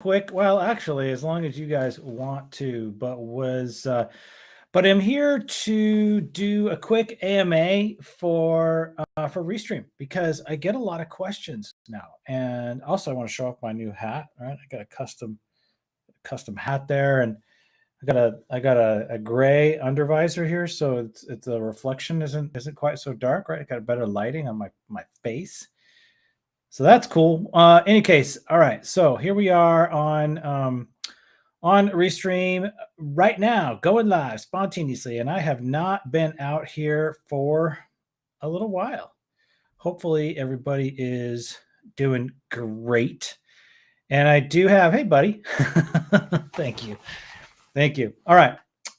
quick. Well, actually, as long as you guys want to, but I'm here to do a quick AMA for Restream because I get a lot of questions now, and also I want to show off my new hat. Right, I got a custom hat there, and I got a gray undervisor here, so it's the reflection isn't quite so dark. Right, I got better lighting on my face. So that's cool. Any case, all right. So here we are on Restream right now, going live spontaneously, and I have not been out here for a little while. Hopefully, everybody is doing great. And I do have, hey, buddy. Thank you. Thank you. All right.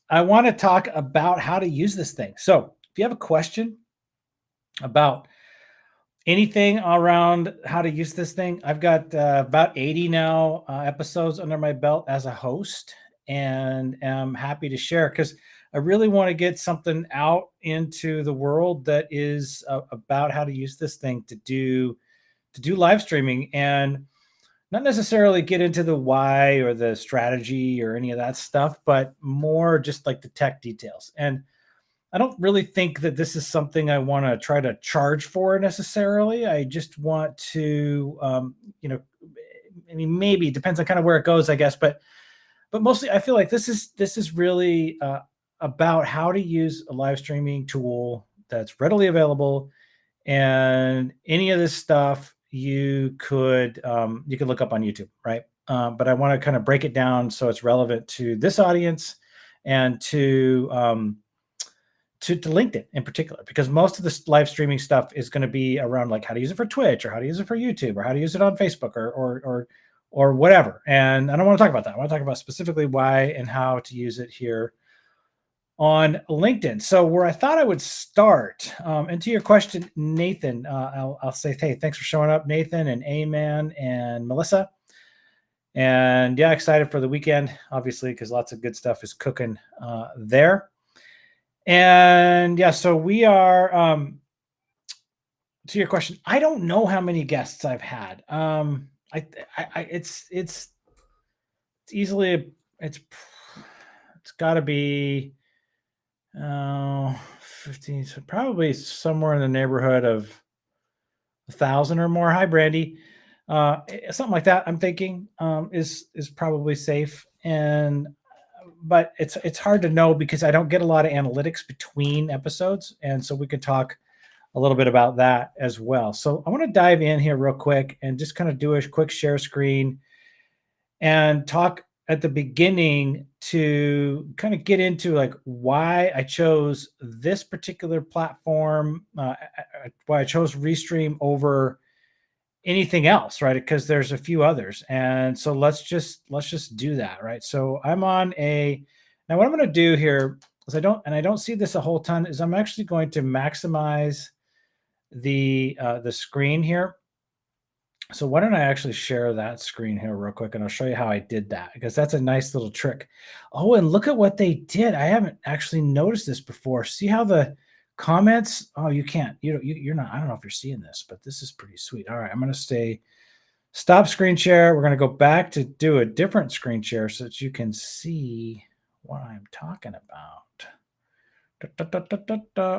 I want to talk about how to use this thing. So if you have a question about anything around how to use this thing, I've got about 80 now episodes under my belt as a host, and am happy to share because I really want to get something out into the world that is about how to use this thing to do live streaming, and not necessarily get into the why or the strategy or any of that stuff, but more just like the tech details. And I don't really think that this is something I want to try to charge for necessarily. I just want to, I mean, maybe it depends on kind of where it goes, I guess. But mostly, I feel like this is really about how to use a live streaming tool that's readily available, and any of this stuff you could look up on YouTube, right? But I want to kind of break it down so it's relevant to this audience and to LinkedIn in particular, because most of this live streaming stuff is going to be around like how to use it for Twitch or how to use it for YouTube or how to use it on Facebook or whatever. And I don't want to talk about that. I want to talk about specifically why and how to use it here on LinkedIn. So where I thought I would start, and to your question, Nathan, I'll say, hey, thanks for showing up, Nathan and Aman and Melissa. And yeah, excited for the weekend, obviously, because lots of good stuff is cooking there. And yeah, so we are, to your question, I don't know how many guests I've had. It's easily, it's got to be 15, so probably somewhere in the neighborhood of 1,000 or more. Hi, Brandy. Something like that, I'm thinking, is probably safe. But it's hard to know because I don't get a lot of analytics between episodes, and so we could talk a little bit about that as well. So I want to dive in here real quick and just kind of do a quick share screen and talk at the beginning to kind of get into like why I chose this particular platform, why I chose Restream over anything else, right? Because there's a few others. And so let's just do that, right? So I'm on now what I'm going to do here is I don't see this a whole ton, is I'm actually going to maximize the screen here. So why don't I actually share that screen here real quick, and I'll show you how I did that, because that's a nice little trick. Oh, and look at what they did. I haven't actually noticed this before. See how the comments, oh, you can't, you're not, I don't know if you're seeing this, but this is pretty sweet. All right, I'm going to stop screen share. We're going to go back to do a different screen share so that you can see what I'm talking about.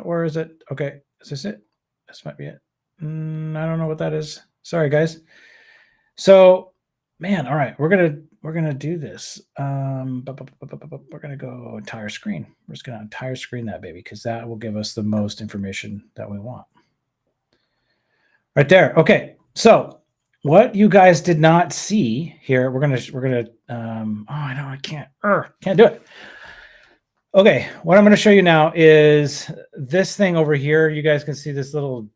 Where is it? Okay, is this it? This might be it. I don't know what that is. Sorry, guys. So, man, all right, we're gonna do this. We're gonna go entire screen. We're just gonna entire screen that baby, because that will give us the most information that we want. Right there. Okay, so what you guys did not see here, we're gonna. Oh, I know I can't do it. Okay, what I'm going to show you now is this thing over here. You guys can see this little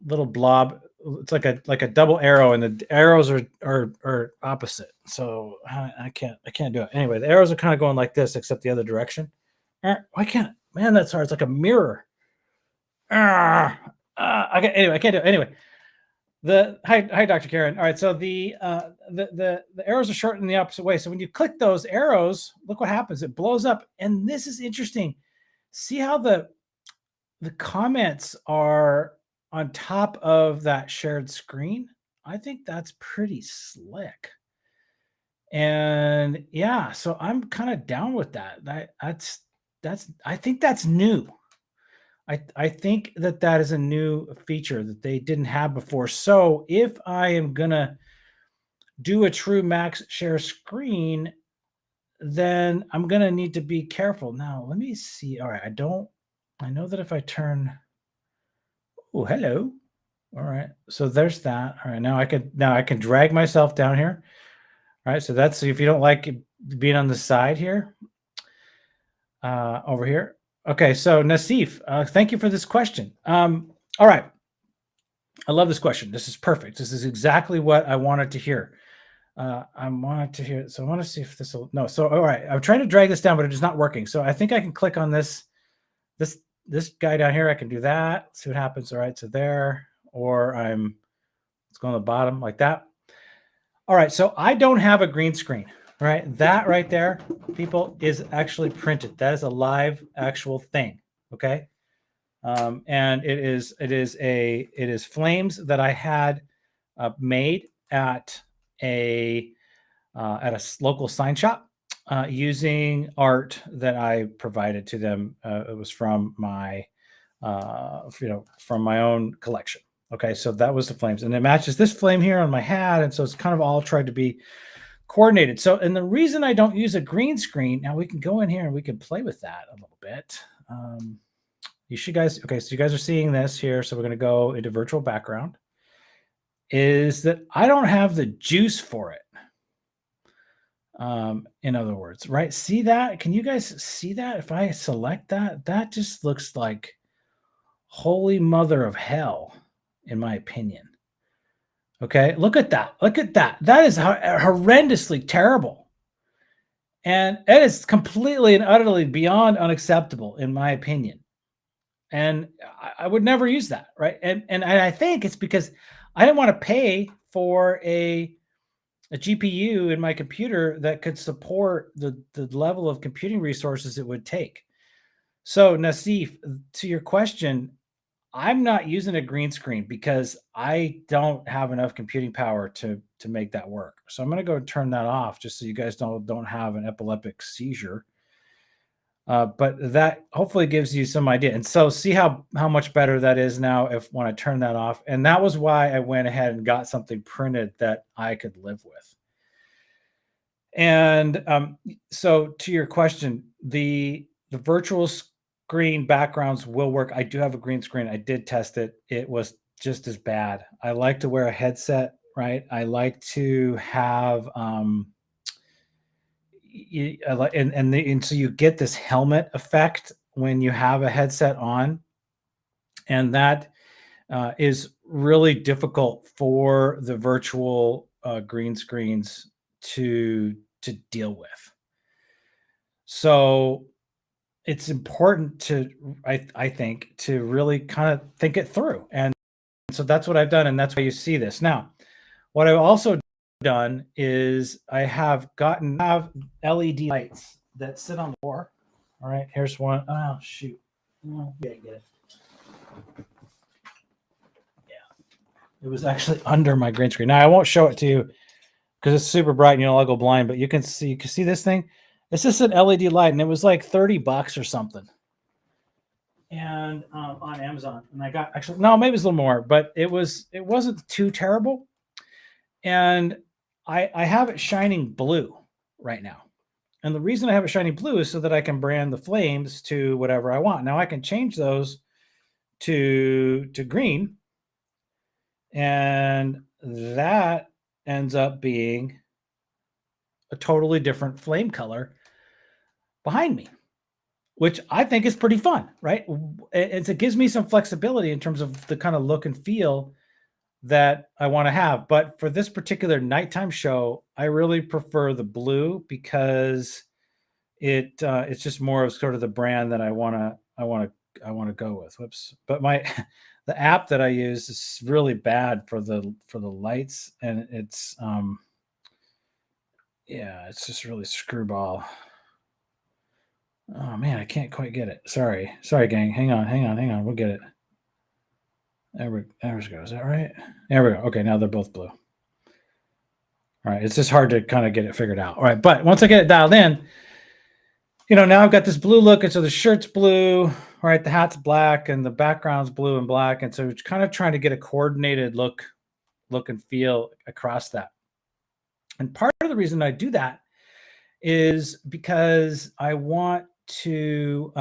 blob. It's like a double arrow, and the arrows are opposite. So I can't do it. Anyway, the arrows are kind of going like this, except the other direction. Why can't? Man, that's hard. It's like a mirror. Anyway, I can't do it. Anyway, hi, Dr. Karen. All right, so the arrows are short in the opposite way. So when you click those arrows, look what happens. It blows up, and this is interesting. See how the comments are on top of that shared screen? I think that's pretty slick. And yeah, so I'm kind of down with that. That's I think that's new. I think that that is a new feature that they didn't have before. So if I am gonna do a true max share screen, then I'm gonna need to be careful. Now, let me see. All right, I know that if I turn, oh, hello. All right, so there's that. All right, now I can drag myself down here. All right, so that's if you don't like it being on the side here, over here. Okay, so Nasif, thank you for this question. All right, I love this question. This is perfect. This is exactly what I wanted to hear. I wanted to hear. So I want to see if this will. No. So all right, I'm trying to drag this down, but it is not working. So I think I can click on this this guy down here. I can do that. See what happens. All right. So there, or let's go on the bottom like that. All right. So I don't have a green screen. Right. That right there, people, is actually printed. That is a live actual thing. Okay. And it is flames that I had made at a local sign shop using art that I provided to them. It was from my from my own collection. Okay, so that was the flames, and it matches this flame here on my hat, and so it's kind of all tried to be coordinated. So, and the reason I don't use a green screen, now we can go in here and we can play with that a little bit. You should guys, okay, so you guys are seeing this here. So we're going to go into virtual background. Is that I don't have the juice for it. In other words, right? See that? Can you guys see that? If I select that, that just looks like holy mother of hell, in my opinion. Okay, look at that. Look at that. That is horrendously terrible. And it is completely and utterly beyond unacceptable, in my opinion. And I would never use that, right? And I think it's because I didn't want to pay for a GPU in my computer that could support the level of computing resources it would take. So Nasif, to your question, I'm not using a green screen because I don't have enough computing power to make that work. So I'm going to go turn that off just so you guys don't have an epileptic seizure. But that hopefully gives you some idea. And so see how much better that is now when I turn that off. And that was why I went ahead and got something printed that I could live with. And so to your question, the virtual screen backgrounds will work. I do have a green screen. I did test it. It was just as bad. I like to wear a headset, right? I like to have and so you get this helmet effect when you have a headset on, and that is really difficult for the virtual green screens to deal with. So it's important to I think to really kind of think it through, and so that's what I've done, and that's why you see this now. What I've also done is I have LED lights that sit on the floor. All right, here's one. Oh shoot, oh, yeah, get it. Yeah, it was actually under my green screen. Now I won't show it to you because it's super bright and I'll go blind. But you can see this thing. It's just an LED light, and it was like $30 or something. And on Amazon, and I got actually no, maybe it's a little more, but it wasn't too terrible. And I have it shining blue right now. And the reason I have it shining blue is so that I can brand the flames to whatever I want. Now I can change those to green, and that ends up being a totally different flame color behind me, which I think is pretty fun, right? It gives me some flexibility in terms of the kind of look and feel that I want to have. But for this particular nighttime show, I really prefer the blue because it's just more of sort of the brand that I want to go with. Whoops. But the app that I use is really bad for the lights, and it's yeah, it's just really screwball. Oh man, I can't quite get it. Sorry, gang. Hang on. We'll get it. There we go. Is that right? There we go. Okay, now they're both blue. All right, it's just hard to kind of get it figured out. All right, but once I get it dialed in, now I've got this blue look, and so the shirt's blue, all right, the hat's black, and the background's blue and black, and so it's kind of trying to get a coordinated look and feel across that. And part of the reason I do that is because I want to.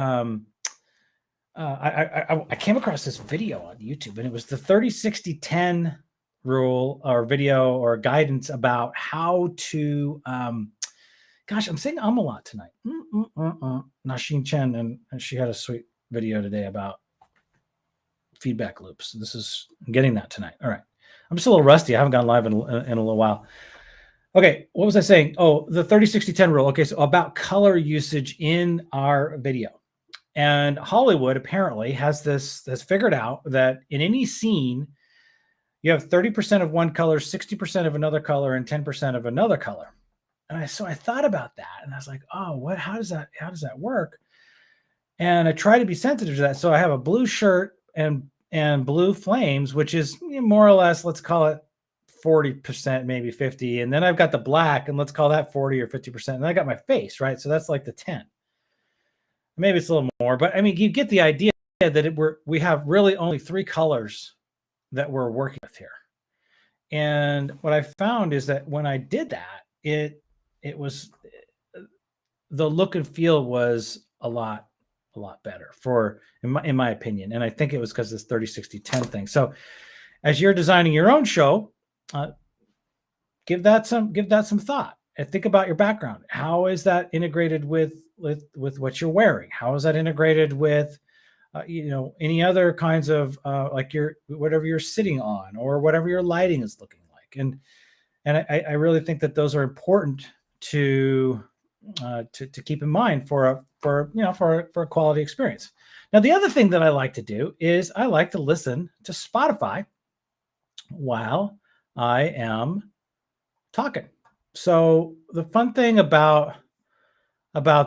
I came across this video on YouTube, and it was the 30-60-10 rule or video or guidance about how to. Gosh, I'm saying a lot tonight. Nasheen Chen, and she had a sweet video today about feedback loops. I'm getting that tonight. All right. I'm just a little rusty. I haven't gone live in a little while. Okay, what was I saying? Oh, the 30-60-10 rule. Okay, so about color usage in our video. And Hollywood apparently has figured out that in any scene, you have 30% of one color, 60% of another color, and 10% of another color. And so I thought about that, and I was like, oh, how does that work? And I try to be sensitive to that. So I have a blue shirt and blue flames, which is more or less, let's call it 40%, maybe 50. And then I've got the black, and let's call that 40 or 50%. And I got my face, right? So that's like the 10. Maybe it's a little more, but I mean, you get the idea that we have really only 3 colors that we're working with here. And what I found is that when I did that, it was, the look and feel was a lot better in my opinion. And I think it was because this 30-60-10 thing. So as you're designing your own show, give that some thought and think about your background. How is that integrated with what you're wearing? How is that integrated with any other kinds of like whatever you're sitting on or whatever your lighting is looking like? And I really think that those are important to keep in mind for a quality experience. Now, the other thing that I like to do is I like to listen to Spotify while I am talking. So the fun thing about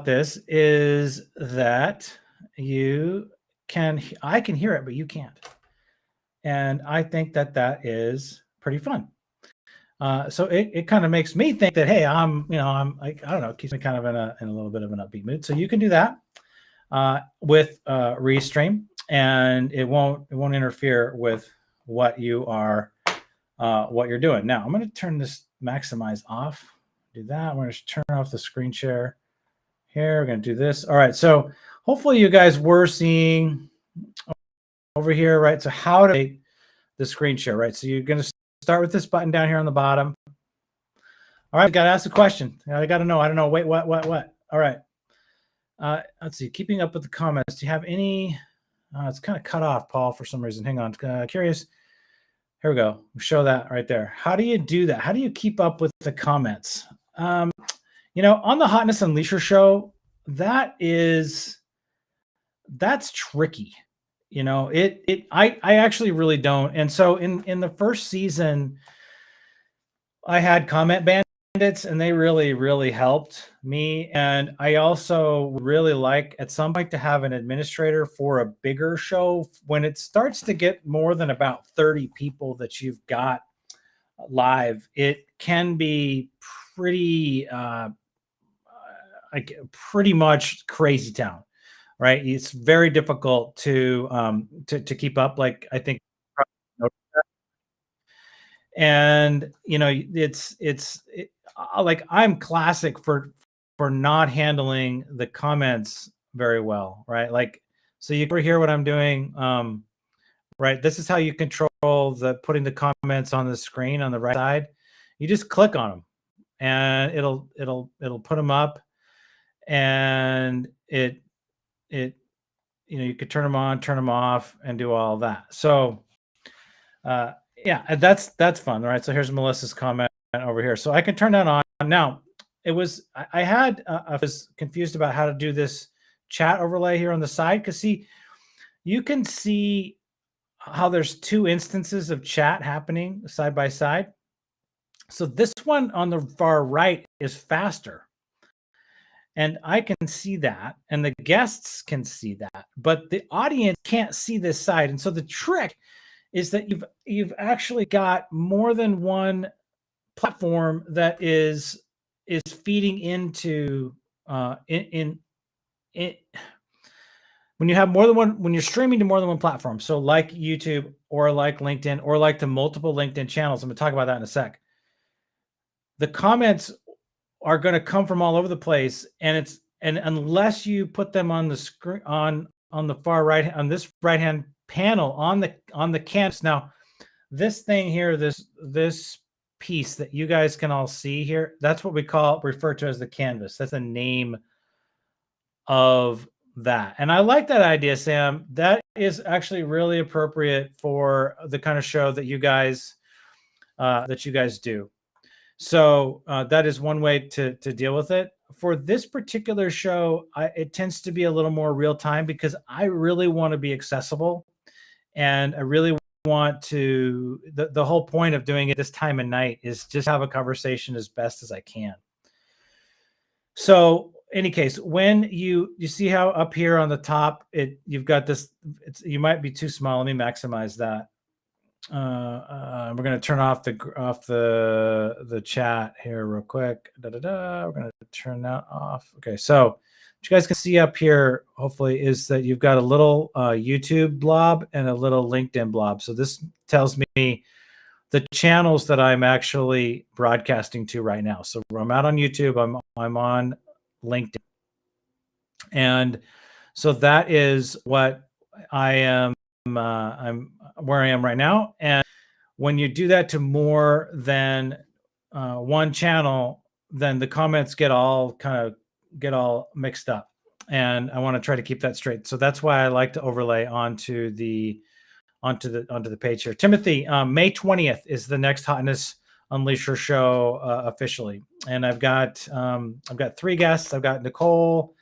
this is that I can hear it, but you can't. And I think that is pretty fun. So it kind of makes me think that, hey, I'm like, I don't know, it keeps me kind of in a little bit of an upbeat mood. So you can do that with Restream, and it won't interfere with what you're doing. Now I'm going to turn this maximize off. Do that. I'm going to turn off the screen share here. We're going to do this. All right. So hopefully you guys were seeing over here, right? So how to make the screen share, right? So you're going to start with this button down here on the bottom. All right, got to ask a question. I got to know. I don't know. Wait, what? All right. Let's see. Keeping up with the comments. Do you have any? It's kind of cut off, Paul, for some reason. Hang on. Curious. Here we go. We'll show that right there. How do you do that? How do you keep up with the comments? On the Hotness Unleasher show, that's tricky. I actually really don't. And so in the first season, I had comment bandits, and they really, really helped me. And I also really like at some point to have an administrator for a bigger show. When it starts to get more than about 30 people that you've got live, it can be pretty pretty much crazy town, right? It's very difficult to keep up. Like, I think, and it's like, I'm classic for not handling the comments very well, right? Like, so you can hear what I'm doing. Right, this is how you control putting the comments on the screen on the right side. You just click on them, and it'll put them up, and you could turn them on, turn them off, and do all that. So yeah, that's fun, right? So here's Melissa's comment over here. So I can turn that on. Now, I was confused about how to do this chat overlay here on the side, because see, you can see how there's 2 instances of chat happening side by side. So this one on the far right is faster, and I can see that, and the guests can see that, but the audience can't see this side. And so the trick is that you've actually got more than one platform that is feeding into in when you have more than one, when you're streaming to more than one platform, so like YouTube or like LinkedIn or like the multiple LinkedIn channels, I'm going to talk about that in a sec. The comments are going to come from all over the place, and unless you put them on the screen on the far right, on this right hand panel on the canvas. Now, this thing here, this piece that you guys can all see here, that's what we refer to as the canvas. That's the name of that. And I like that idea, Sam. That is actually really appropriate for the kind of show that you guys do. So that is one way to deal with it. For this particular show, it tends to be a little more real time because I really want to be accessible, and I really want to. The whole point of doing it this time of night is just have a conversation as best as I can. So, any case, when you see how up here on the top, you've got this. You might be too small. Let me maximize that. We're going to turn off the chat here real quick. We're going to turn that off. Okay, so what you guys can see up here, hopefully, is that you've got a little YouTube blob and a little LinkedIn blob. So this tells me the channels that I'm actually broadcasting to right now. So I'm out on YouTube. I'm on LinkedIn, and so that is what I am. I'm where I am right now, and when you do that to more than one channel, then the comments get all mixed up, and I want to try to keep that straight. So that's why I like to overlay onto the page here. Timothy, May 20th is the next Hotness Unleasher show officially, and I've got 3 guests. I've got Nicole.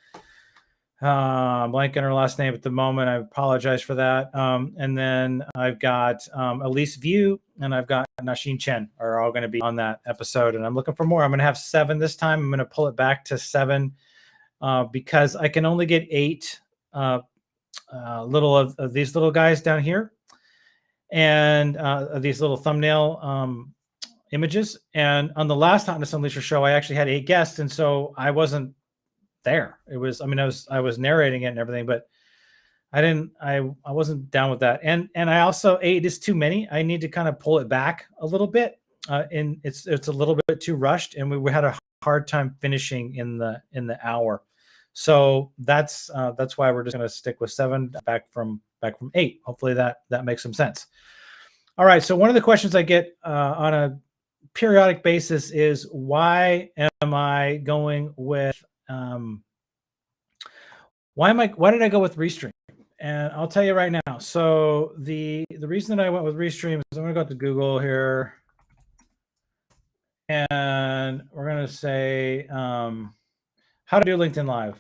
I'm blanking her last name at the moment. I apologize for that. And then I've got Elise View, and I've got Nasheen Chen are all going to be on that episode. And I'm looking for more. I'm going to have 7 this time. I'm going to pull it back to 7 because I can only get 8 little of these little guys down here, and these little thumbnail images. And on the last Hotness Unleasher show, I actually had 8 guests, and so I wasn't there. It was, I was narrating it and everything, but I wasn't down with that. And I also, 8 is too many. I need to kind of pull it back a little bit. And it's a little bit too rushed, and we had a hard time finishing in the hour. So that's why we're just going to stick with 7 back from 8. Hopefully that makes some sense. All right. So one of the questions I get on a periodic basis is, why am I going with why did I go with Restream? And I'll tell you right now. So the reason that I went with Restream is, I'm going to go to Google here, and we're going to say how to do LinkedIn Live.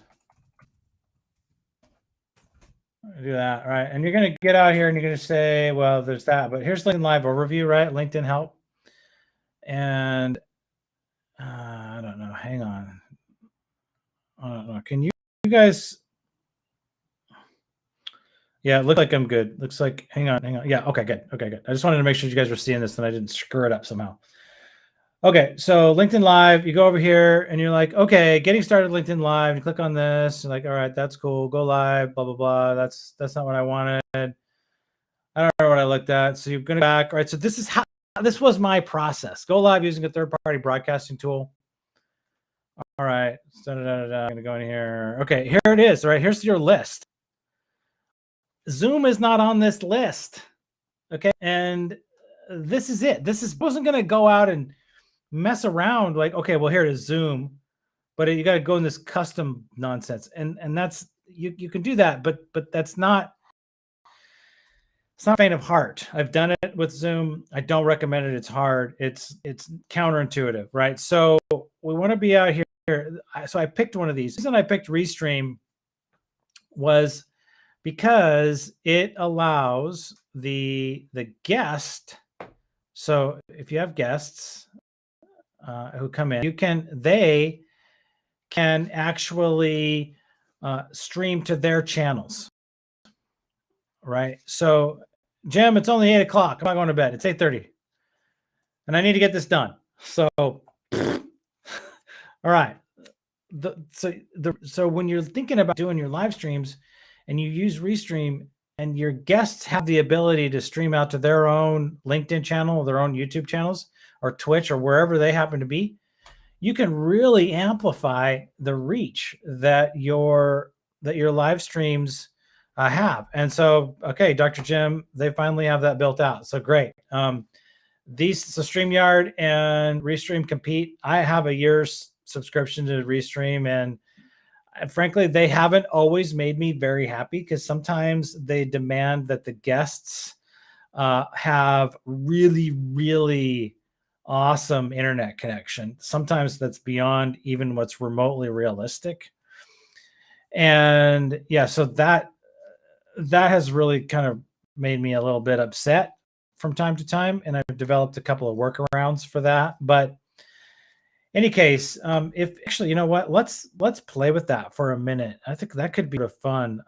Do that, right? And you're going to get out here and you're going to say, well, there's that, but here's LinkedIn Live overview, right? LinkedIn help. And I don't know. Hang on. I don't know. Can you guys? Yeah, it looks like I'm good. Looks like, hang on. Yeah, okay, good. I just wanted to make sure you guys were seeing this and I didn't screw it up somehow. Okay, so LinkedIn Live, you go over here and you're like, okay, getting started LinkedIn Live. You click on this, you're like, all right, that's cool. Go live, blah, blah, blah. That's not what I wanted. I don't know what I looked at. So you're going to back. All right, so this was my process. Go live using a third-party broadcasting tool. All right, I'm going to go in here. Okay, here it is. All right, here's your list. Zoom is not on this list. Okay, and this is it. Wasn't going to go out and mess around like, okay, well, here it is, Zoom, but you got to go in this custom nonsense, and that's you can do that, but that's not. It's not faint of heart. I've done it with Zoom. I don't recommend it. It's hard. It's counterintuitive, right? So we want to be out here. So I picked one of these. The reason I picked Restream was because it allows the guest. So if you have guests who come in, they can actually stream to their channels, right? So Jim, it's only 8 o'clock. I'm not going to bed. It's 8:30, and I need to get this done. So, all right. So when you're thinking about doing your live streams and you use Restream and your guests have the ability to stream out to their own LinkedIn channel, their own YouTube channels, or Twitch, or wherever they happen to be, you can really amplify the reach that your live streams have. And so, okay, Dr. Jim, they finally have that built out. So great. So StreamYard and Restream compete. I have a year's subscription to Restream, and frankly, they haven't always made me very happy because sometimes they demand that the guests have really, really awesome internet connection. Sometimes that's beyond even what's remotely realistic. And yeah, so that has really kind of made me a little bit upset from time to time, and I've developed a couple of workarounds for that. But any case, if actually, you know what, let's play with that for a minute. I think that could be fun.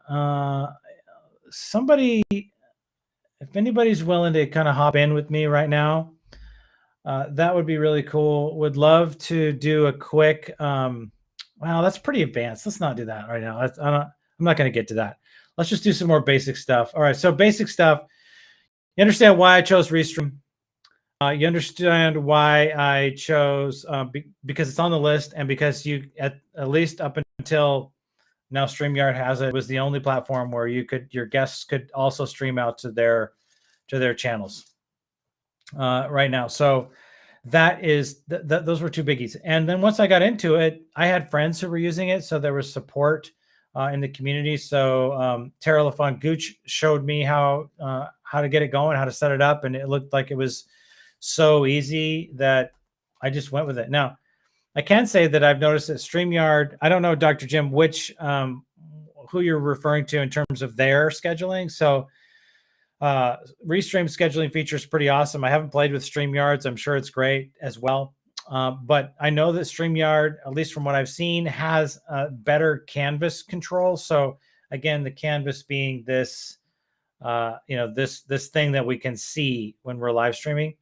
Somebody, if anybody's willing to kind of hop in with me right now, that would be really cool. Would love to do a quick. Wow, that's pretty advanced. Let's not do that right now. I'm not going to get to that. Let's just do some more basic stuff. All right, so basic stuff. You understand why I chose Restream. You understand why I chose because it's on the list, and because you at least up until now, StreamYard has it. It was the only platform where your guests could also stream out to their channels right now. So that is those were two biggies. And then once I got into it, I had friends who were using it, so there was support in the community. So Tara LaFont Gooch showed me how to get it going, how to set it up, and it looked like it was so easy that I just went with it. Now, I can say that I've noticed that StreamYard, I don't know, Dr. Jim, which who you're referring to in terms of their scheduling. So Restream scheduling feature is pretty awesome. I haven't played with StreamYards. I'm sure it's great as well. But I know that StreamYard, at least from what I've seen, has better canvas control. So again, the canvas being this, this thing that we can see when we're live streaming.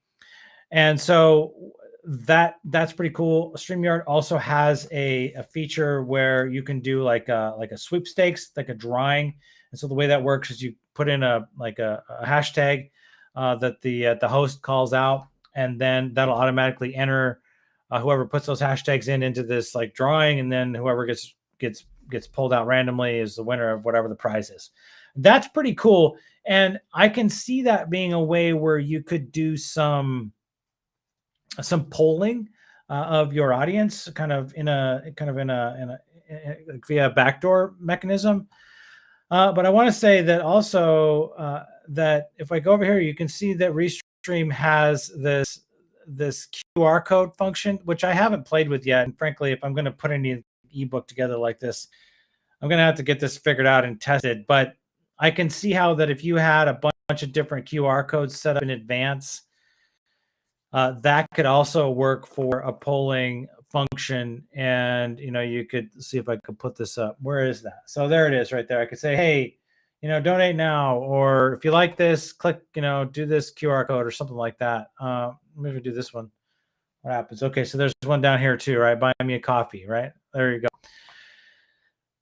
And so that's pretty cool. StreamYard also has a feature where you can do like a sweepstakes, like a drawing. And so the way that works is you put in a hashtag that the host calls out, and then that'll automatically enter whoever puts those hashtags into this like drawing, and then whoever gets pulled out randomly is the winner of whatever the prize is. That's pretty cool, and I can see that being a way where you could do some polling of your audience, kind of in a via a backdoor mechanism. But I want to say that also that if I go over here, you can see that Restream has this QR code function, which I haven't played with yet. And frankly, if I'm going to put any ebook together like this, I'm going to have to get this figured out and tested. But I can see how that if you had a bunch of different QR codes set up in advance, that could also work for a polling function. And, you could see if I could put this up. Where is that? So there it is right there. I could say, hey, donate now, or if you like this, click, do this QR code or something like that. Maybe do this one. What happens? Okay, so there's one down here too, right? Buy me a coffee, right? There you go.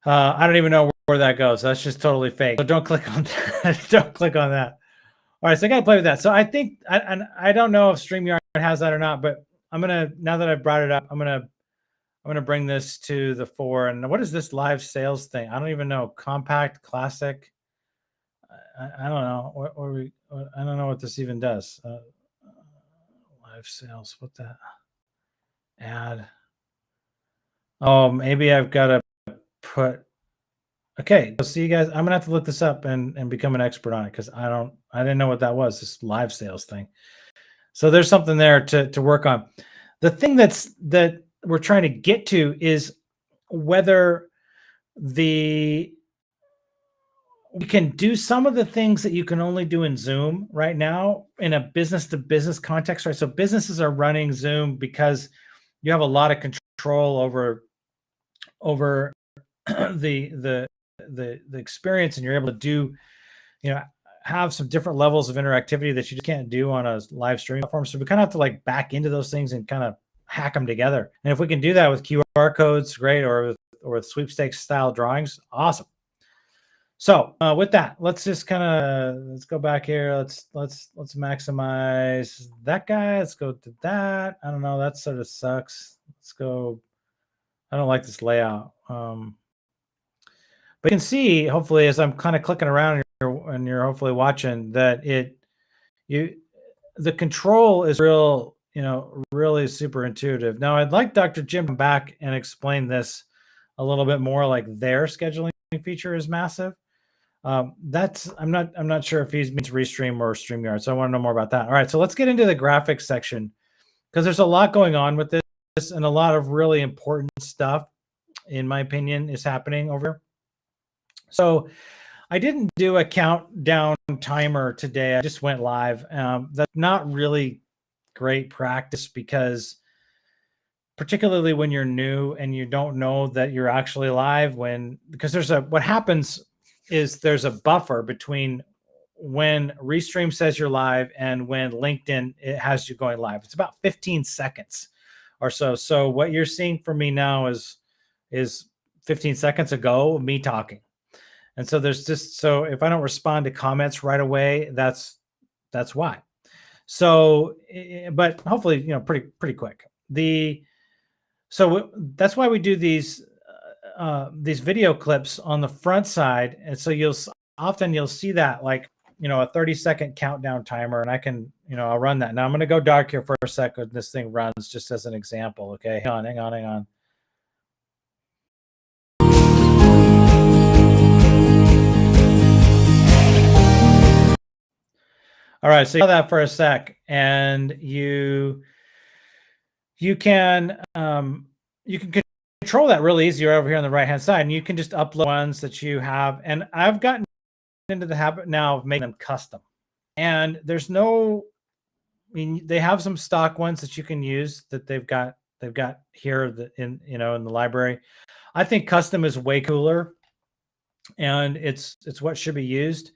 I don't even know where that goes. That's just totally fake. So don't click on that. Don't click on that. All right, so I got to play with that. So I think, and I don't know if StreamYard has that or not, but I'm gonna, now that I've brought it up, I'm gonna bring this to the fore. And what is this live sales thing? I don't even know. Compact, classic. I don't know. I don't know what this even does. Live sales. What the add? Oh, maybe I've got to put. Okay, so see you guys. I'm gonna have to look this up and become an expert on it, because I didn't know what that was. This live sales thing. So there's something there to work on. The thing that we're trying to get to is whether we can do some of the things that you can only do in Zoom right now in a business to business context, right? So businesses are running Zoom because you have a lot of control over the experience, and you're able to do, have some different levels of interactivity that you just can't do on a live streaming platform. So we kind of have to like back into those things and kind of hack them together. And if we can do that with QR codes, great, or with sweepstakes style drawings, awesome. So with that, let's just kind of let's go back here. Let's maximize that guy. Let's go to that. I don't know. That sort of sucks. Let's go. I don't like this layout. But you can see, hopefully, as I'm kind of clicking around and you're hopefully watching, that the control is real, really super intuitive. Now, I'd like Dr. Jim to come back and explain this a little bit more. Like their scheduling feature is massive. I'm not sure if he means Restream or StreamYard, so I want to know more about that. All right, so let's get into the graphics section because there's a lot going on with this and a lot of really important stuff, in my opinion, is happening over here. So I didn't do a countdown timer today. I just went live. That's not really great practice because particularly when you're new and you don't know that you're actually live because what happens is there's a buffer between when Restream says you're live and when LinkedIn it has you going live. It's about 15 seconds or so. So what you're seeing from me now is 15 seconds ago, me talking. And so so if I don't respond to comments right away, that's why. So, but hopefully, pretty quick. So that's why we do these video clips on the front side. And so you'll see that like, a 30-second countdown timer, and I can, I'll run that. Now I'm going to go dark here for a second. This thing runs just as an example. Okay. Hang on. All right, so you saw that for a sec, and you can control that really easy over here on the right hand side, and you can just upload ones that you have. And I've gotten into the habit now of making them custom. And they have some stock ones that you can use that they've got here in the library. I think custom is way cooler, and it's what should be used.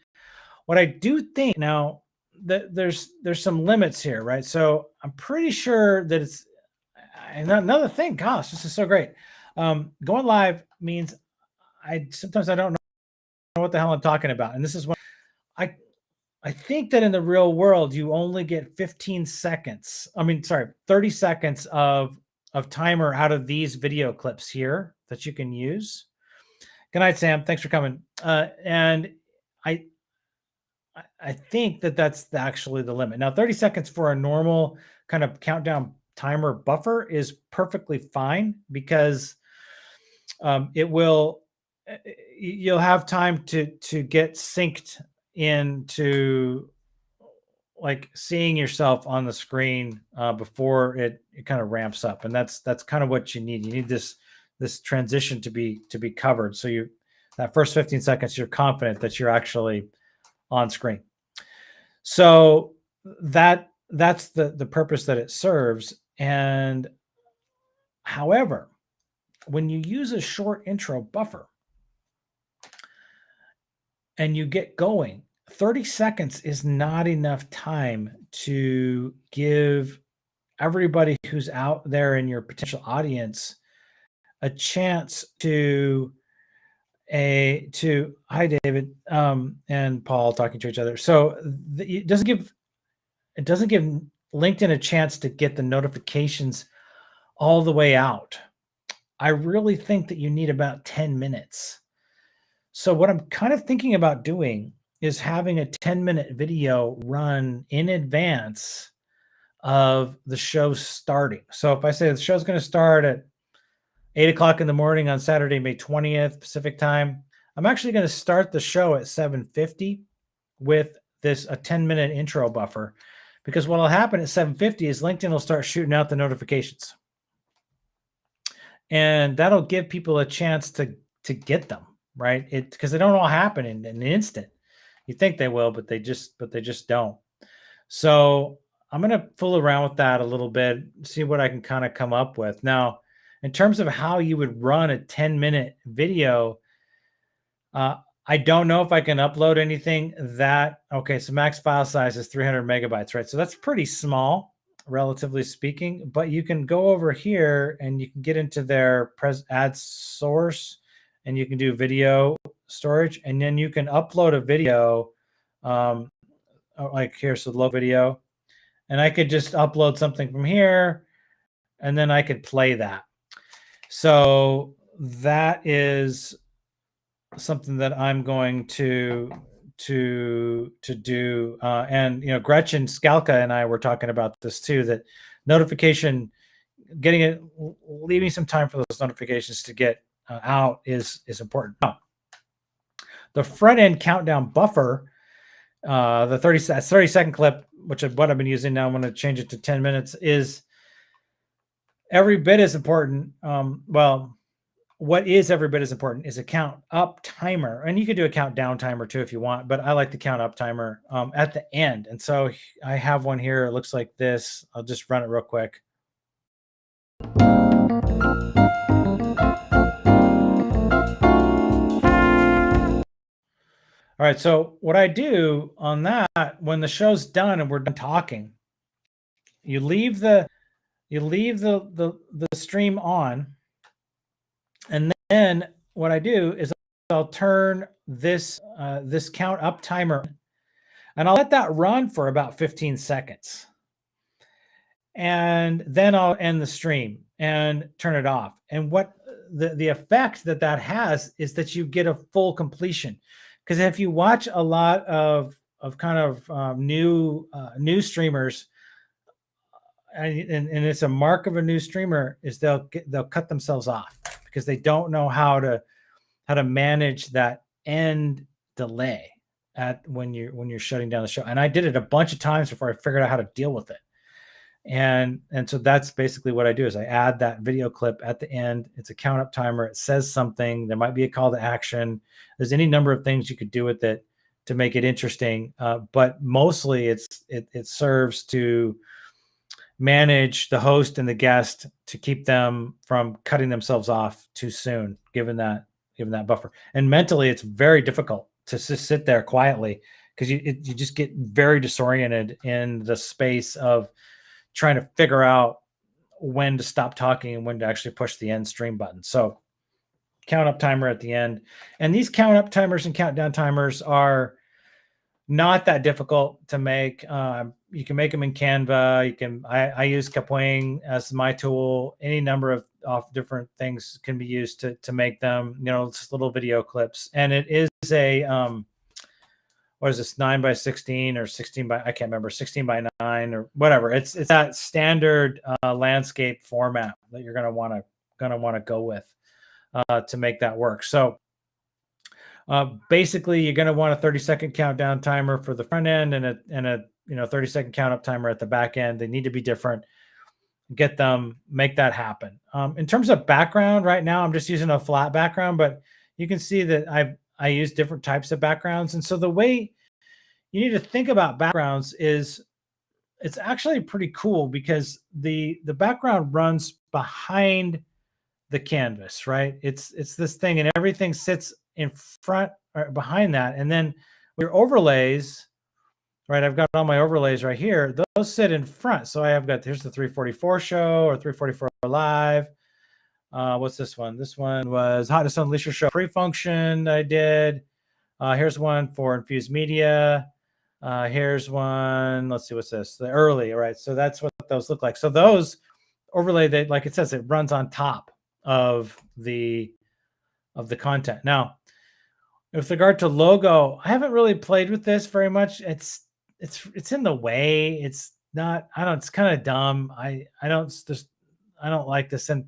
What I do think now, there's some limits here, right? So I'm pretty sure that it's another thing. Gosh, this is so great. Going live means sometimes I don't know what the hell I'm talking about, and this is what I think that in the real world you only get 15 seconds. 30 seconds of timer out of these video clips here that you can use. Good night, Sam. Thanks for coming. And I think that's actually the limit. Now, 30 seconds for a normal kind of countdown timer buffer is perfectly fine because you'll have time to get synced into like seeing yourself on the screen before it kind of ramps up. And that's kind of what you need. You need this transition to be covered. So that first 15 seconds, you're confident that you're actually on screen. So that's the purpose that it serves. And however, when you use a short intro buffer and you get going, 30 seconds is not enough time to give everybody who's out there in your potential audience a chance to hi David and Paul talking to each other. So it doesn't give LinkedIn a chance to get the notifications all the way out. I really think that you need about 10 minutes. So what I'm kind of thinking about doing is having a 10-minute video run in advance of the show starting. So if I say the show's going to start at 8 o'clock in the morning on Saturday, May 20th, Pacific time, I'm actually going to start the show at 7:50 with a 10-minute intro buffer, because what will happen at 7:50 is LinkedIn will start shooting out the notifications. And that'll give people a chance to get them, right? Because they don't all happen in an instant. You think they will, but they just don't. So I'm going to fool around with that a little bit, see what I can kind of come up with. Now, in terms of how you would run a 10-minute video, I don't know if I can upload anything that, okay, so max file size is 300 megabytes, right? So that's pretty small, relatively speaking, but you can go over here and you can get into their add source and you can do video storage, and then you can upload a video, like here's the low video, and I could just upload something from here and then I could play that. So that is something that I'm going to do. And Gretchen Skalka and I were talking about this too. That notification, getting it, leaving some time for those notifications to get out is important. Now, the front end countdown buffer, the 30-second clip, which is what I've been using now. I'm going to change it to 10 minutes. Is every bit as important. Well, what is every bit as important is a count up timer. And you can do a count down timer too if you want, but I like the count up timer at the end. And so I have one here. It looks like this. I'll just run it real quick. All right. So what I do on that, when the show's done and we're done talking, you leave the stream on. And then what I do is I'll turn this this count up timer, and I'll let that run for about 15 seconds. And then I'll end the stream and turn it off. And what the effect that has is that you get a full completion. Because if you watch a lot of kind of new streamers, and it's a mark of a new streamer is they'll cut themselves off because they don't know how to manage that end delay at when you're shutting down the show. And I did it a bunch of times before I figured out how to deal with it. And so that's basically what I do is I add that video clip at the end. It's a count up timer. It says something. There might be a call to action. There's any number of things you could do with it to make it interesting. But mostly it serves to manage the host and the guest to keep them from cutting themselves off too soon, given that buffer. And mentally, it's very difficult to just sit there quietly because you just get very disoriented in the space of trying to figure out when to stop talking and when to actually push the end stream button. So count up timer at the end. And these count up timers and countdown timers are not that difficult to make. You can make them in Canva. You can. I use Kapwing as my tool. Any number of different things can be used to make them. Just little video clips. And it is a what is this, 9x16 or 16 by, I can't remember, 16 by 9 or whatever. It's that standard landscape format that you're gonna want to go with to make that work. So basically, you're going to want a 30-second countdown timer for the front end and a 30-second count up timer at the back end. They need to be different. Get them, make that happen. In terms of background, right now I'm just using a flat background, but you can see that I use different types of backgrounds. And so the way you need to think about backgrounds is it's actually pretty cool because the background runs behind the canvas, right? It's this thing, and everything sits in front or behind that. And then your overlays, right? I've got all my overlays right here. Those sit in front. So I have got, here's the 344 show or 344 live. What's this one? This one was Hotness Unleashed show pre-function I did. Here's one for Infused Media. Here's one, let's see, what's this? The early, right? So that's what those look like. So those overlay, that, like it says, it runs on top of the content. Now, with regard to logo, I haven't really played with this very much. It's in the way. It's not, I don't, it's kind of dumb. I don't like this. And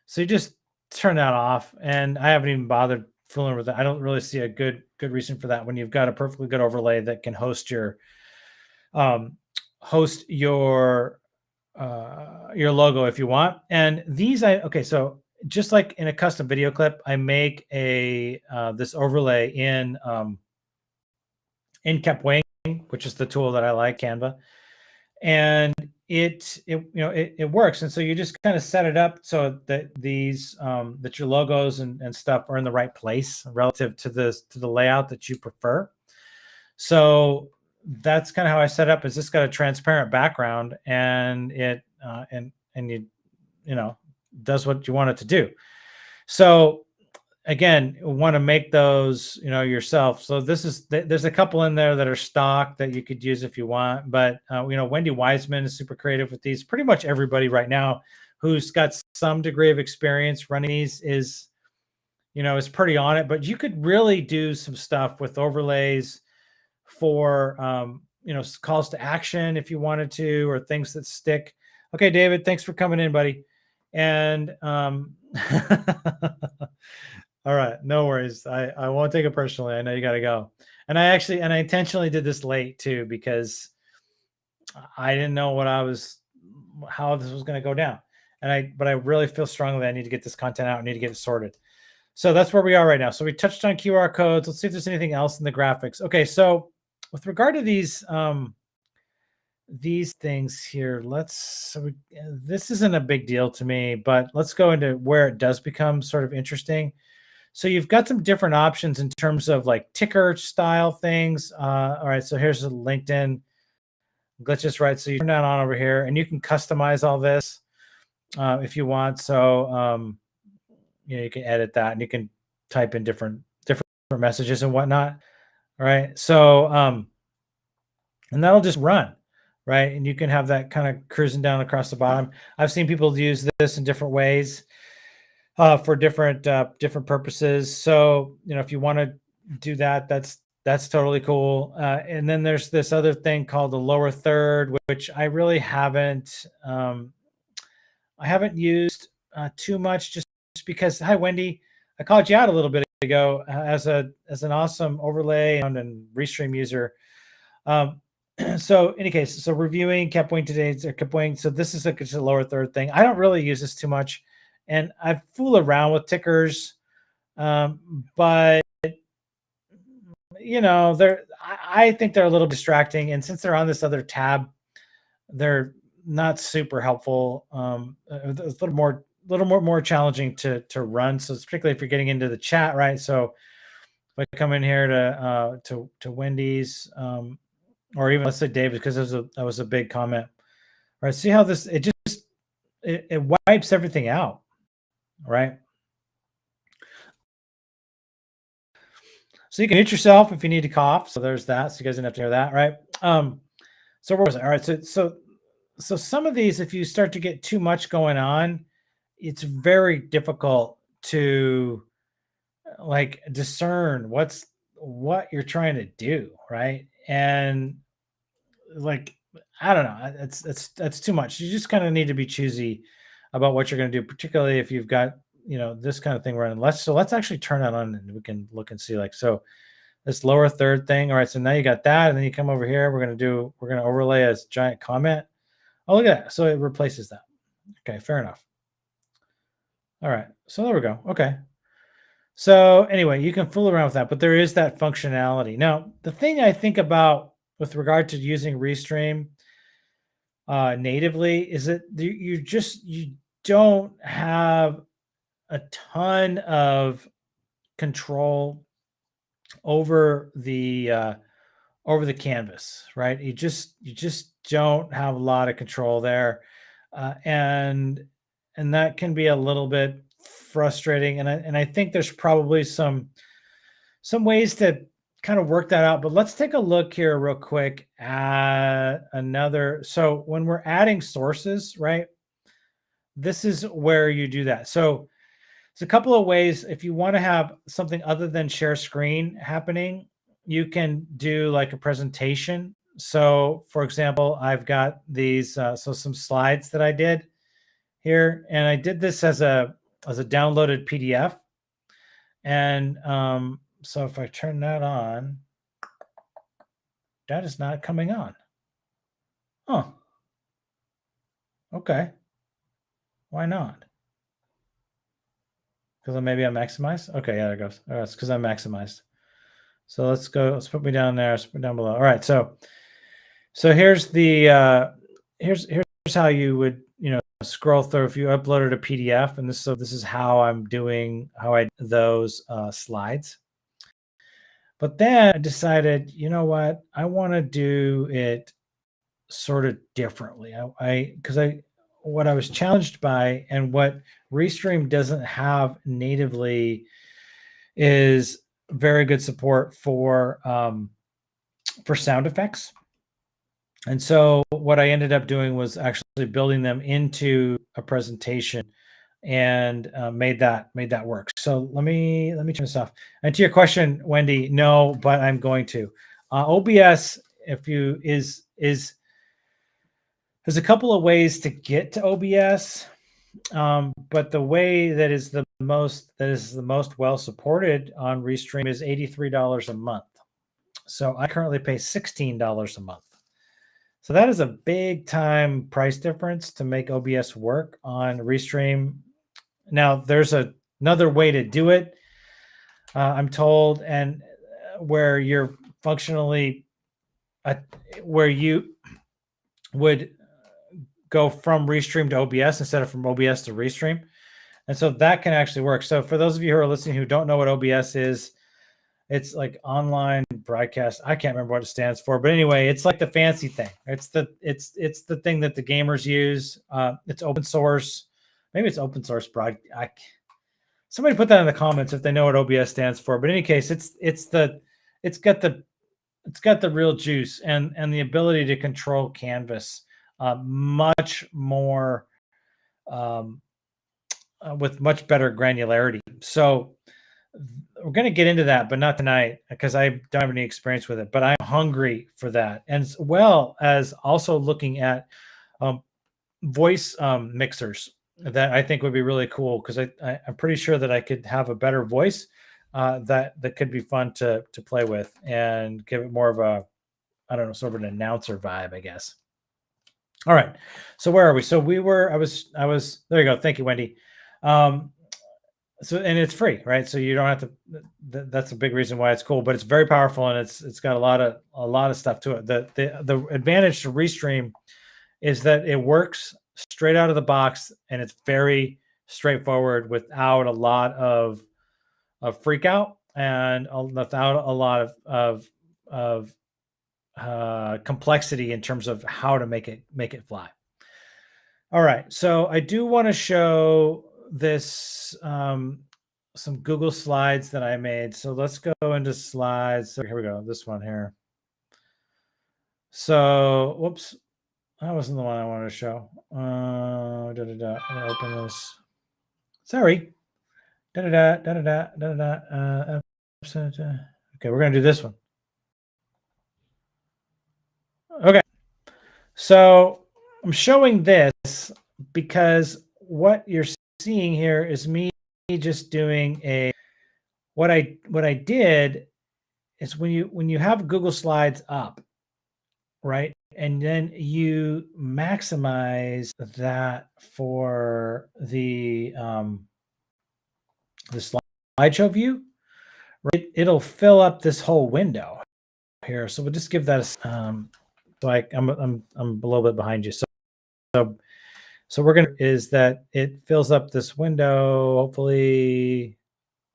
so you just turn that off, and I haven't even bothered fooling with it. I don't really see a good reason for that when you've got a perfectly good overlay that can host your logo if you want. And these, so just like in a custom video clip, I make a this overlay in Kapwing, which is the tool that I like, Canva. And it works. And so you just kind of set it up so that that your logos and stuff are in the right place relative to the layout that you prefer. So that's kind of how I set up. Is this got a transparent background, and it and you know does what you want it to do. So again, want to make those yourself. So there's a couple in there that are stock that you could use if you want, but Wendy Wiseman is super creative with these. Pretty much everybody right now who's got some degree of experience running these is pretty on it. But you could really do some stuff with overlays for calls to action if you wanted to, or things that stick. Okay, David, thanks for coming in, buddy. And all right, no worries. I won't take it personally. I know you got to go. And I intentionally did this late too, because I didn't know how this was going to go down. But I really feel strongly I need to get this content out. I need to get it sorted. So that's where we are right now. So we touched on QR codes. Let's see if there's anything else in the graphics. Okay, so with regard to these things here, this isn't a big deal to me, but let's go into where it does become sort of interesting. So you've got some different options in terms of like ticker style things. All right, so here's a LinkedIn glitches, right? So you turn that on over here, and you can customize all this if you want. So you can edit that, and you can type in different messages and whatnot. All right, so and that'll just run, right? And you can have that kind of cruising down across the bottom. I've seen people use this in different ways for different purposes. So if you want to do that, that's totally cool. And then there's this other thing called the lower third, which I really haven't used too much, just because. Hi, Wendy. I called you out a little bit ago as an awesome overlay and Restream user. So in any case, so reviewing, kept waiting today, kept waiting. So this is just a lower third thing. I don't really use this too much, and I fool around with tickers, but I think they're a little distracting, and since they're on this other tab, they're not super helpful. It's a little more challenging to run. So it's particularly if you're getting into the chat, right? So if I come in here to Wendy's, or even let's say David, because that was a big comment. All right, see how it wipes everything out, right? So you can mute yourself if you need to cough. So there's that. So you guys didn't have to hear that, right? So where was it? All right. So some of these, if you start to get too much going on, it's very difficult to like discern what you're trying to do, right? And like, I don't know, that's too much. You just kind of need to be choosy about what you're going to do, particularly if you've got this kind of thing running. Let's actually turn that on, and we can look and see, like, so this lower third thing. All right, so now you got that, and then you come over here. We're going to overlay a giant comment. Oh, look at that. So it replaces that. Okay, fair enough. All right, so there we go. Okay. So anyway, you can fool around with that, but there is that functionality. Now, the thing I think about with regard to using Restream natively is that you don't have a ton of control over the canvas, right? You just don't have a lot of control there, and that can be a little bit frustrating. And I think there's probably some ways to kind of work that out. But let's take a look here real quick at another. So when we're adding sources, right, this is where you do that. So it's a couple of ways. If you want to have something other than share screen happening, you can do like a presentation. So for example, I've got these, some slides that I did here, and I did this as a downloaded PDF. And so if I turn that on, that is not coming on. Oh, okay. Why not? Because maybe I'm maximized. Okay, yeah, there it goes. All right, it's because I'm maximized. So let's go. Let's put me down there. Let's put down below. All right. So here's the here's how you would, scroll through if you uploaded a PDF, and this is how I'm doing how I those slides. But then I decided, you know what, I want to do it sort of differently. Because I what I was challenged by and what Restream doesn't have natively is very good support for sound effects. And so what I ended up doing was actually building them into a presentation and made that work. So let me turn this off. And to your question, Wendy, no, but I'm going to. OBS, if you is there's a couple of ways to get to OBS, but the way that is the most well supported on Restream is $83 a month. So I currently pay $16 a month. So that is a big time price difference to make OBS work on Restream. Now there's another way to do it, I'm told, and where you're functionally, where you would go from Restream to OBS instead of from OBS to Restream. And so that can actually work. So for those of you who are listening who don't know what OBS is, it's like online broadcast. I can't remember what it stands for, but anyway, it's like the fancy thing. It's the thing that the gamers use. It's open source. Maybe it's open source somebody put that in the comments if they know what OBS stands for. But in any case, it's got the real juice and the ability to control canvas much more with much better granularity. So we're going to get into that, but not tonight because I don't have any experience with it. But I'm hungry for that, and as well as also looking at voice mixers that I think would be really cool because I'm pretty sure that I could have a better voice that could be fun to play with and give it more of a, I don't know, sort of an announcer vibe, I guess. All right. So where are we? So I was, there you go. Thank you, Wendy. So, and it's free, right? So you don't have to, that's a big reason why it's cool, but it's very powerful and it's got a lot of stuff to it. The advantage to Restream is that it works straight out of the box and it's very straightforward without a lot of freak out and without a lot of complexity in terms of how to make it fly. All right, so I do want to show this some Google slides that I made. So let's go into slides. So here we go. This one here. So whoops, that wasn't the one I wanted to show. I'm gonna open this. Sorry. Okay, we're gonna do this one. Okay, so I'm showing this because what you're seeing here is me just doing what I did is when you have Google Slides up, right? And then you maximize that for the slideshow view, right? It'll fill up this whole window here. So we'll just give that like I'm a little bit behind you. So we're gonna is that it fills up this window, hopefully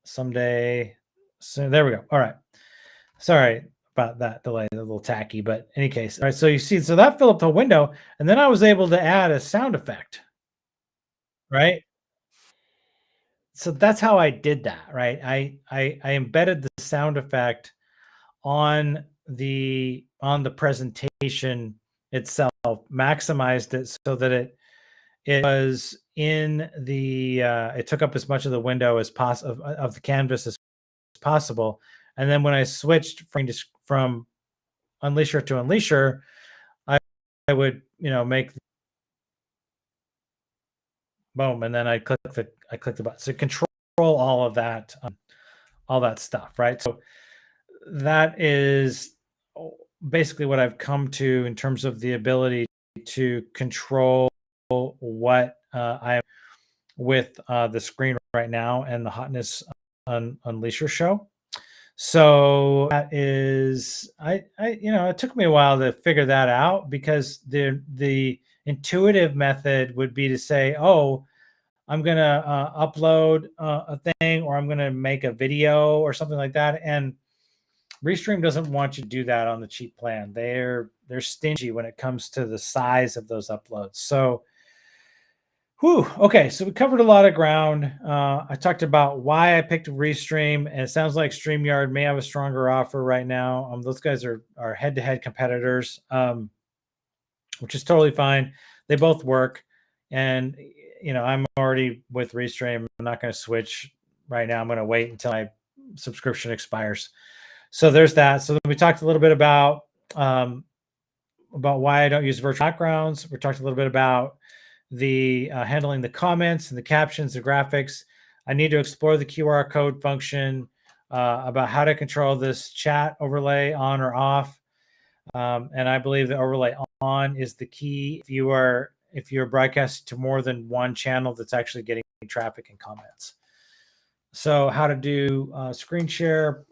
someday soon. There we go. All right. Sorry about that delay, a little tacky, but in any case, all right. So you see, so that filled up the window, and then I was able to add a sound effect, right? So that's how I did that, right? I embedded the sound effect on the presentation itself, maximized it so that it was in the it took up as much of the window as possible of the canvas as possible. And then when I switched from Unleasher to Unleasher, I would make boom, and then I clicked the button. So control all of that stuff, right? So that is basically what I've come to in terms of the ability to control what I am with the screen right now and the Hotness Unleasher show. So that is, I it took me a while to figure that out because the intuitive method would be to say, oh, I'm going to upload a thing, or I'm going to make a video or something like that. And Restream doesn't want you to do that on the cheap plan. They're stingy when it comes to the size of those uploads. So, okay, so we covered a lot of ground. I talked about why I picked Restream, and it sounds like StreamYard may have a stronger offer right now. Those guys are head-to-head competitors, which is totally fine. They both work, and I'm already with Restream. I'm not going to switch right now. I'm going to wait until my subscription expires. So there's that. So then we talked a little bit about why I don't use virtual backgrounds. We talked a little bit about the handling the comments and the captions, the graphics. I need to explore the QR code function, about how to control this chat overlay on or off. And I believe the overlay on is the key if you're broadcasting to more than one channel that's actually getting traffic and comments. So how to do screen share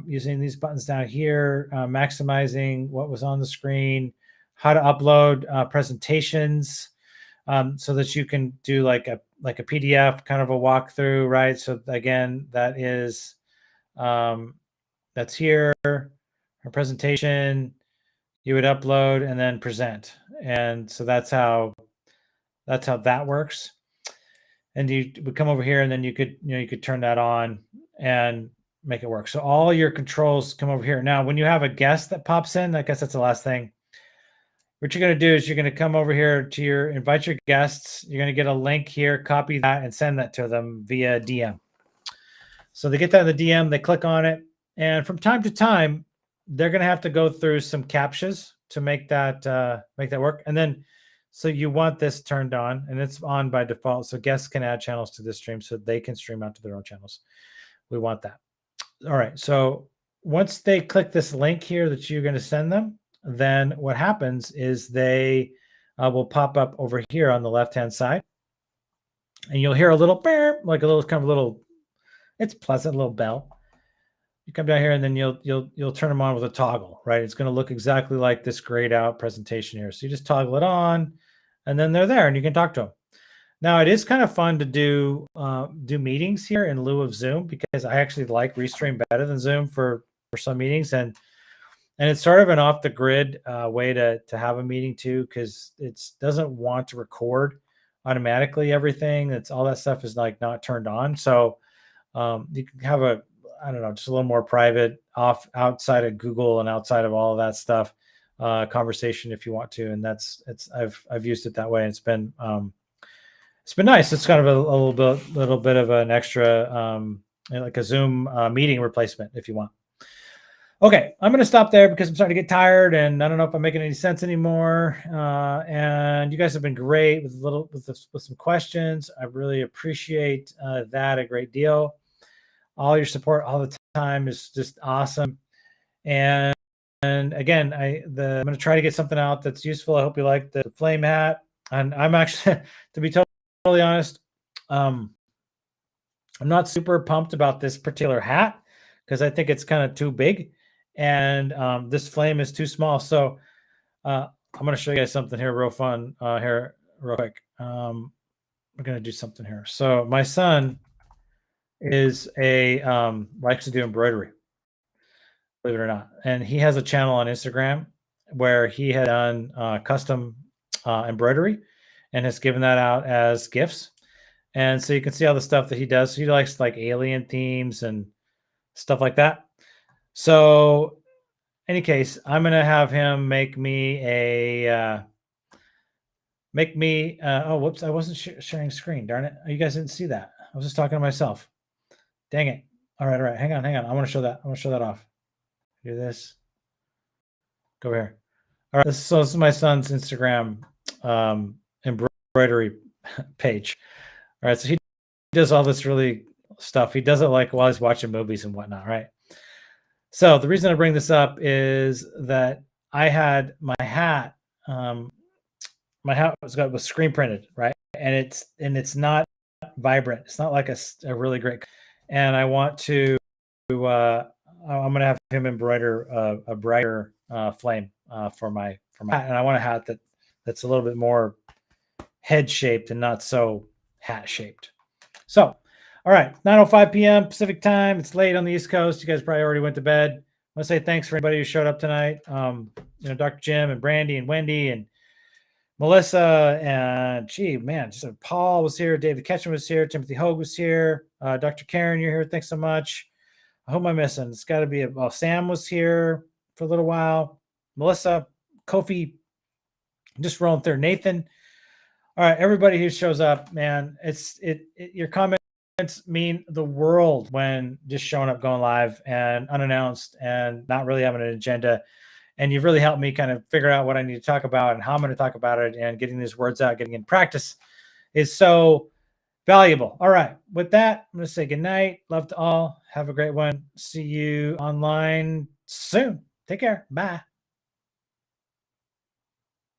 using these buttons down here, maximizing what was on the screen, how to upload presentations so that you can do like a PDF kind of a walkthrough, right? So again, that is that's here, a presentation you would upload and then present. And so that's how that works. And you would come over here, and then you could turn that on and make it work. So all your controls come over here. Now, when you have a guest that pops in, I guess that's the last thing. What you're going to do is you're going to come over here to invite your guests. You're going to get a link here, copy that, and send that to them via DM. So they get that in the DM, they click on it, and from time to time, they're going to have to go through some captchas to make that work. And then, so you want this turned on, and it's on by default. So guests can add channels to this stream, so they can stream out to their own channels. We want that. All right. So once they click this link here that you're going to send them, then what happens is they will pop up over here on the left-hand side, and you'll hear a little beep, like a little kind of little, it's pleasant little bell. You come down here, and then you'll turn them on with a toggle, right? It's going to look exactly like this grayed out presentation here. So you just toggle it on, and then they're there, and you can talk to them. Now, it is kind of fun to do meetings here in lieu of Zoom, because I actually like Restream better than Zoom for some meetings, and it's sort of an off the grid way to have a meeting too, because it doesn't want to record automatically everything. It's all that stuff is like not turned on, so you can have just a little more private, outside of Google and outside of all of that stuff, conversation if you want to, and I've used it that way, and it's been nice. It's kind of a little bit of an extra, like a Zoom meeting replacement if you want. Okay, I'm going to stop there because I'm starting to get tired, and I don't know if I'm making any sense anymore. And you guys have been great with some questions. I really appreciate that a great deal. All your support all the time is just awesome. And again, I'm going to try to get something out that's useful. I hope you like the flame hat. And I'm actually, to be totally honest, I'm not super pumped about this particular hat because I think it's kind of too big, and this flame is too small. So I'm going to show you guys something here real fun here real quick. We're going to do something here. So my son is likes to do embroidery, believe it or not. And he has a channel on Instagram where he had done custom embroidery and has given that out as gifts. And so you can see all the stuff that he does. So he likes like alien themes and stuff like that. So any case, I'm going to have him make me oh, whoops. I wasn't sharing screen. Darn it. You guys didn't see that. I was just talking to myself. Dang it. All right. Hang on. I want to show that. I want to show that off. Do this. Go here. All right. This is my son's Instagram embroidery page. All right. So he does all this really stuff. He does it like while he's watching movies and whatnot, right? So the reason I bring this up is that I had my hat. My hat was screen printed, right? And it's not vibrant. It's not like a really great. And I want to. I'm going to have him embroider a brighter flame for my hat, and I want a hat that that's a little bit more head shaped and not so hat shaped. So, all right, 9:05 p.m. Pacific time. It's late on the East Coast. You guys probably already went to bed. I want to say thanks for anybody who showed up tonight. Dr. Jim and Brandy and Wendy and Melissa and just Paul was here, David Ketchum was here, Timothy Hogue was here, Dr. Karen, you're here. Thanks so much. Who am I missing? It's got to be Sam was here for a little while. Melissa, Kofi, just rolling through. Nathan. All right, everybody who shows up, man, your comments mean the world when just showing up, going live and unannounced and not really having an agenda. And you've really helped me kind of figure out what I need to talk about and how I'm going to talk about it, and getting these words out, getting in practice is so valuable. All right. With that, I'm going to say good night. Love to all. Have a great one. See you online soon. Take care. Bye.